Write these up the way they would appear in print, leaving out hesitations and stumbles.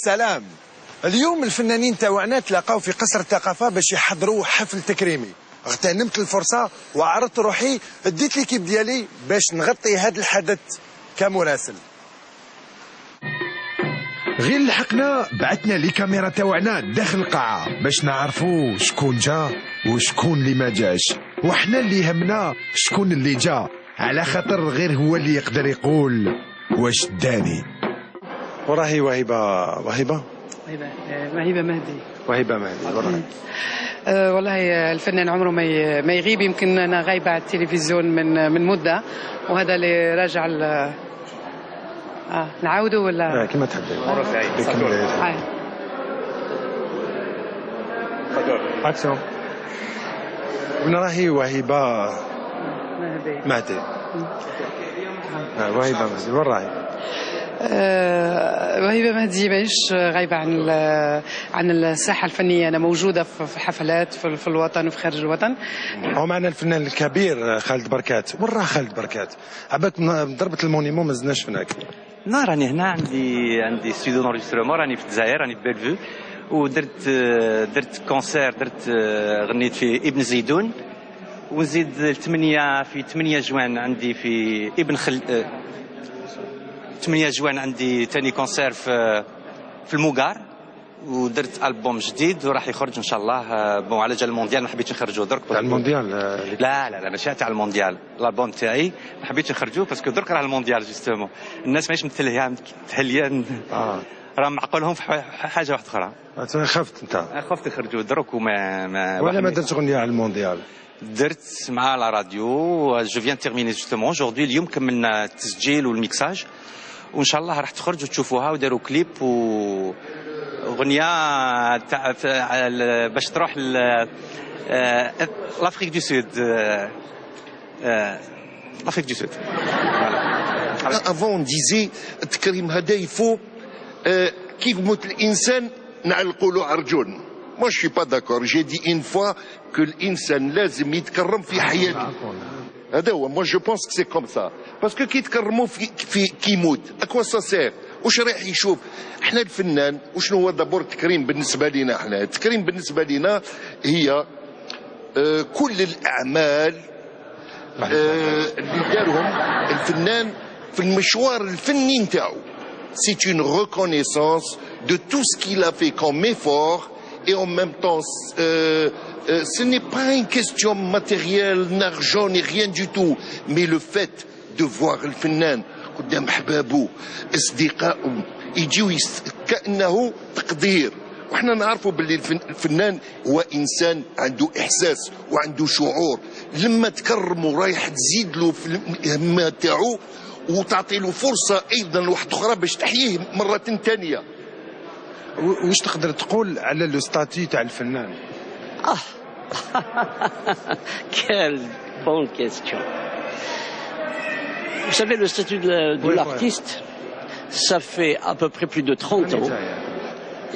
السلام. اليوم الفنانين تاوعنا تلاقاو في قصر الثقافة باش يحضروا حفل تكريمي. اغتنمت الفرصة وعرضت روحي، اديت ليكيب ديالي باش نغطي هذا الحدث كمراسل. غير لحقنا بعثنا لي كاميرا تاوعنا داخل القاعة باش نعرفوا شكون جا وشكون اللي ما جاش، وحنا اللي يهمنا شكون اللي جا، على خاطر غير هو اللي يقدر يقول واش داني. وراهي وهبة مهدي. وهبة مهدي وراهي. والله الفنان عمره ما يغيب. يمكن انا غايبه على التلفزيون من مده، وهذا اللي راجع نعاودوا ولا كما تحبي. مرة سعيد. اكسيون. راهي وهبة مهدي. وهبة مهدي وين راهي؟ وهبة مهدي ماهيش غايبة عن الساحة الفنية. أنا موجودة في حفلات في الوطن وفي خارج الوطن. ومعنا الفنان الكبير خالد بركات. وين راه خالد بركات؟ عباك ضربة المونيمون ما زدناش هناك. لا راني هنا عندي ستوديو دونجسترومون، راني في الجزائر، راني في بلفو، درت كونسير، غنيت في ابن زيدون، ونزيد في 8 جوان عندي في ابن 8 جوان عندي تاني كونسير في الموغار، ودرت البوم جديد وراح يخرج ان شاء الله. بون على جال المونديال ما حبيتش نخرجوه درك. تاع المونديال؟ لا ماشي تاع المونديال. الالبوم تاعي ما حبيتش نخرجوه باسكو درك راه المونديال جوستومون الناس ماهيش متهليان. راهم معقولهم في حاجه واحده اخرى. خفت انت؟ خفت نخرجوه درك ولا ما درتش اغنيه على المونديال؟ درت مع لا راديو. جو فيان تيرميني جوستومون جوردي. اليوم كملنا التسجيل والميكساج، وان شاء الله راح تخرج وتشوفوها، وداروا كليب واغنيه تاع باش تروح لافريك دو سود. لافريك دو سود. افون ديزي التكريم هذا يفو كيف موت الانسان نعلقوا له عرجون. Moi je suis pas d'accord. J'ai dit une fois que الانسان لازم يتكرم في حياته. هذا هو. Moi je pense que c'est comme ça. parce que كي يتكرموا في كيموت اكوا سا سير. واش رايح يشوف؟ احنا الفنان وشنو هو دابور التكريم بالنسبه لنا؟ احنا التكريم بالنسبه لنا هي كل الاعمال اللي دارهم الفنان في المشوار الفني نتاعو. C'est une reconnaissance de tout ce qu'il a fait comme effort, et en même temps ce n'est pas une question matérielle, d'argent ni rien du tout, mais le fait de voir الفنان قدام احبابه اصدقائه يجيو كانه تقدير. وحنا نعرفوا باللي الفنان هو انسان عنده احساس وعنده شعور. لما تكرمه رايح تزيد له في الهمه تاعو وتعطي له فرصه ايضا لواحد اخرى باش تحييه مره ثانيه. واش تقدر تقول على لو ستاتيو تاع الفنان؟ Quelle bonne question. Vous savez, le statut de l'artiste, ça fait à peu près plus de 30 ans,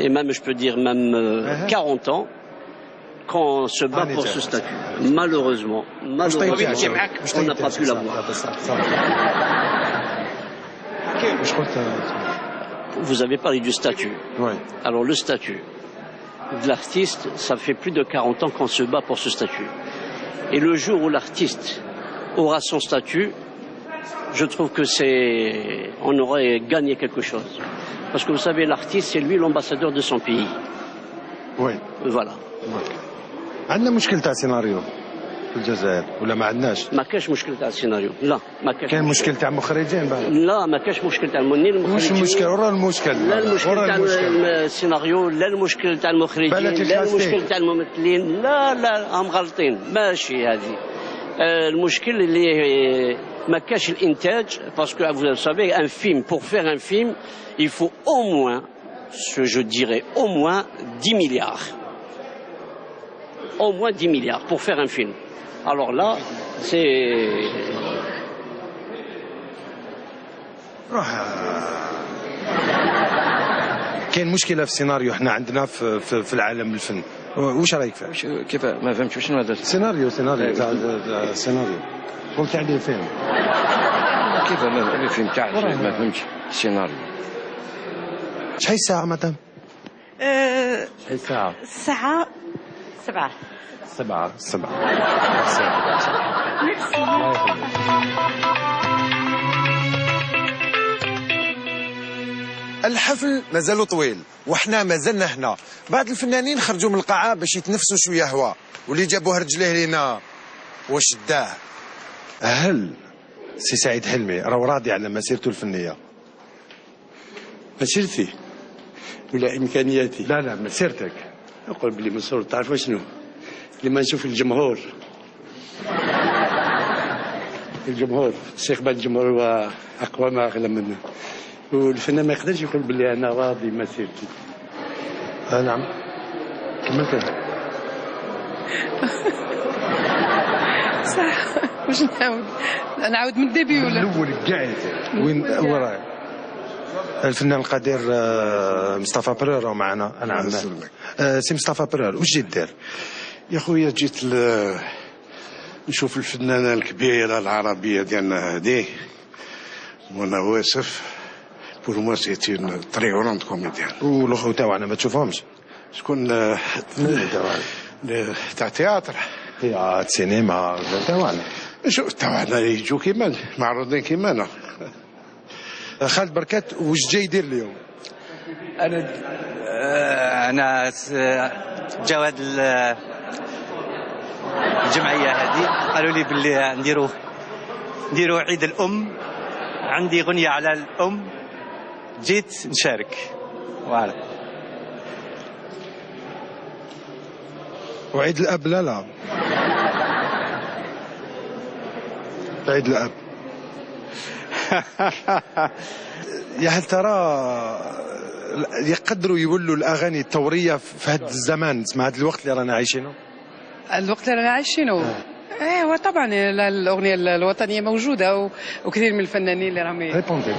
et même, je peux dire, même 40 ans, qu'on se bat pour ce statut. Malheureusement, on n'a pas pu l'avoir. Vous avez parlé du statut. Alors, le statut de l'artiste, ça fait plus de 40 ans qu'on se bat pour ce statut. Et le jour où l'artiste aura son statut, je trouve que on aurait gagné quelque chose. Parce que vous savez, l'artiste, c'est lui l'ambassadeur de son pays. Oui. Voilà. عندنا مشكل تاع سيناريو في الجزائر ولا ما عندناش؟ ما كاش مشكل تاع السيناريو، لا ما كاش. كاين مشكل تاع مخرجين بقى؟ لا ما كاش مشكل تاع المخرجين. واش المشكل؟ ورا المشكل. لا المشكل تاع السيناريو، لا المشكل تاع المخرجين، لا المشكل تاع الممثلين، لا هم غلطين ماشي هذه. المشكل اللي ما كاش الانتاج. parce que vous savez un film, pour faire un film il faut au moins, je dirais au moins 10 milliards. Au moins 10 milliards pour faire un film. Alors là, c'est... كاين مشكلة في السيناريو احنا عندنا في العالم الفن. واش رايك فيه؟ كيف ما فهمتش شنو هذا؟ سيناريو تاع السيناريو. قلت عليه فيلم. كيف ما فهمت تاع ما فهمتش السيناريو. شحال الساعة مدام؟ شحال الساعة؟ الساعة 7. 7. الحفل مازالو طويل وحنا مازلنا هنا. بعض الفنانين خرجوا من القاعة باش يتنفسوا شوية هواء، واللي جابوه رجليه لينا واش داه. هل سي سعيد حلمي راهو راضي على مسيرته الفنية؟ مسيرتي ولا امكانياتي؟ لا مسيرتك. نقول بلي مسرور. تعرف شنو؟ لما نشوف الجمهور استقبال الجمهور هو اقوى ما اغلى منه، والفنان ما يقدرش يقول بلي انا راضي مسيرتي. نعم كملت. صح. واش نعاود من الديبي ولا الاول قاعد وين وراي؟ الفنان القدير مصطفى بريرو معنا. نعم سي مصطفى بريرو واش جيت دير؟ يا خويا جيت نشوف الفنانة الكبيرة العربية ديالنا هذه منى واسف. بور موا سيتي اون تري غروند كوميديان. والاخو تاعنا ما تشوفهمش؟ شكون؟ تاع تياتر سينما تاعنا. شوف تاعنا يجوا كيما معروضين كيما خالد بركات واش جاي يدير اليوم؟ انا جاو هاد الجمعيه هذه قالوا لي باللي نديروا عيد الام، عندي غنيه على الام، جيت نشارك. فوالا. وعيد الاب لا عيد الاب. يا هل ترى يقدروا يولوا الاغاني الثوريه في هذا الزمان، مع هذا الوقت اللي رانا عايشينه؟ الوقت اللي رانا عايشينه ايوا طبعا الاغنيه الوطنيه موجوده وكثير من الفنانين اللي راهم ريبوندي.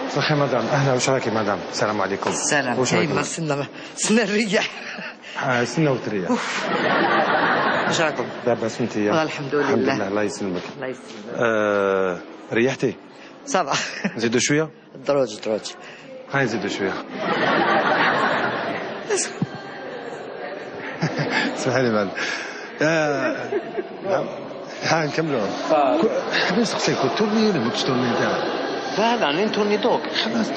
صحيح مدام. اهلا وش راكي مدام؟ السلام عليكم. السلام. وش راكي؟ سنة نريح. سنة وتريح. واش راكم؟ لاباس انت؟ والله الحمد لله. الله يسلمك. الله يسلمك. ريحتي؟ صباح. نزيدوا شوية؟ دروج. هاي نزيدوا شوية. اسمح لي مال. ها نكملوا. حبيت نسقسيك تورني ولا ما تورني انت؟ لا نتورني دوك. خلاص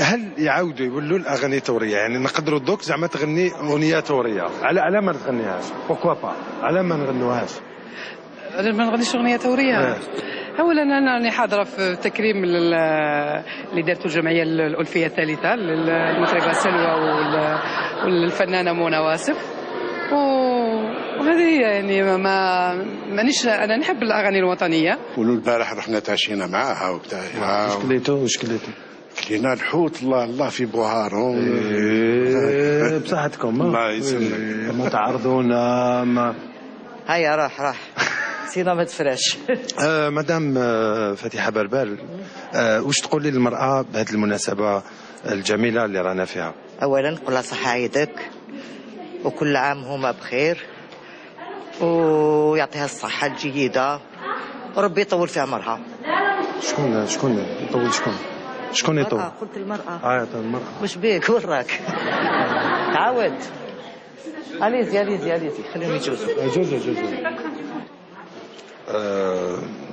هل يعاودوا يولوا الاغاني الثوريه؟ يعني نقدروا دوك زعما تغني اغنيه ثوريه، على ما تغنيهاش؟ بوكوا با على ما نغنوهاش؟ ما نغنيش اغنيه ثوريه. اولا انا راني حاضره في تكريم اللي دارته الجمعيه الالفيه الثالثه للمطربه سلوى والفنانه منى واسف، وهذه هي. يعني مانيش انا نحب الاغاني الوطنيه. ولو البارح رحنا تعشينا معاها وبتاع. واش كليتو؟ كلينا الحوت الله في بوهارهم. بصحتكم. الله يسلمك. ما تعرضونا ما. هيا راح سينا ما تفراش. مدام فاتحة بربال، واش تقولي للمرأة بهذه المناسبة الجميلة اللي رانا فيها؟ اولا نقول لها صحة عيدك وكل عام هما بخير ويعطيها الصحة الجيدة وربي يطول في عمرها. شكون يطول؟ شكون يطول؟ قلت المرأة. المرأة. مش بيك وراك. تعود. اليزي خليهم يجوزوا. جوزوا.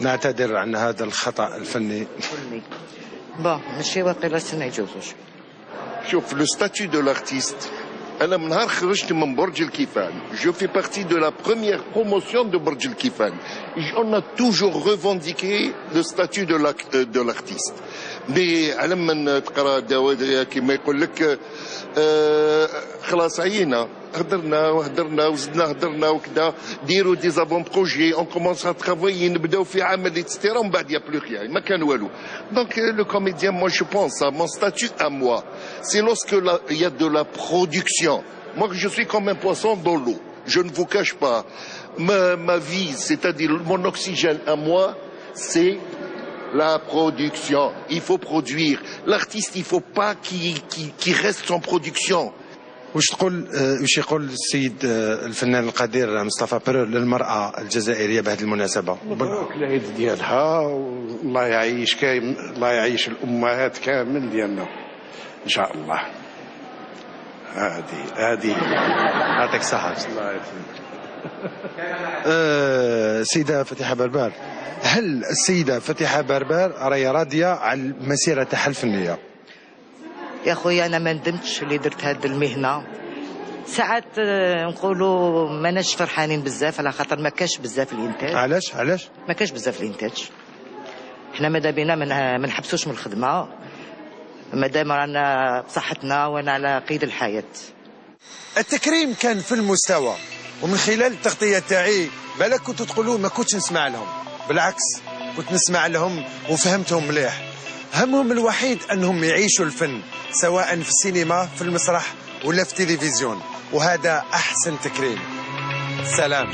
نعتذر عن هذا الخطأ الفني. ماشي واقيلا سنة يجوزوش. شوف لو ستاتيو دو لارتيست. أنا من نهار خرجت من برج الكيفان je fais partie de la première promotion de برج الكيفان. On a toujours revendiqué le statut de l'artiste. mais على من تقرا داود كما يقول لك خلاص عينا هضرنا وزدنا هضرنا وكذا ديروا دي زافون بروجي اون كومونس ا ترافايي نبداو في عمل اكسترا ومن بعد يا بلو rien ما كان والو. دونك لو كوميديان moi je pense à mon statut à moi c'est lorsque il y a de la production. Moi je suis comme un poisson dans l'eau, je ne vous cache pas ma vie, c'est-à-dire mon oxygène à moi c'est la production. Il faut produire. L'artiste, il ne faut pas qu'il reste sans production. وش يقول السيد الفنان القدير مصطفى برو للمرأة الجزائرية بهذه المناسبة؟ مبروك العيد ديالها، والله يعيش الله يعيش الأمهات كامل ديالنا إن شاء الله. هذه يعطيك الصحة. الله يسلمك. سيدة فتيحة بربر، هل السيدة فتيحة بربر راهي راضية على المسيرة تاعها الفنية؟ يا خويا انا ما ندمتش اللي درت هذه المهنه. ساعات نقولوا ماناش فرحانين بزاف على خاطر ما كاش بزاف الانتاج. علاش ما كاش بزاف الانتاج. حنا ماذا بينا ما نحبسوش من الخدمه مادام رانا بصحتنا وانا على قيد الحياه. التكريم كان في المستوى، ومن خلال التغطية تاعي بالك كنتوا تقولوا ما كنتش نسمع لهم، بالعكس كنت نسمع لهم وفهمتهم مليح. همهم الوحيد أنهم يعيشوا الفن، سواء في السينما، في المسرح ولا في التلفزيون، وهذا أحسن تكريم. سلام.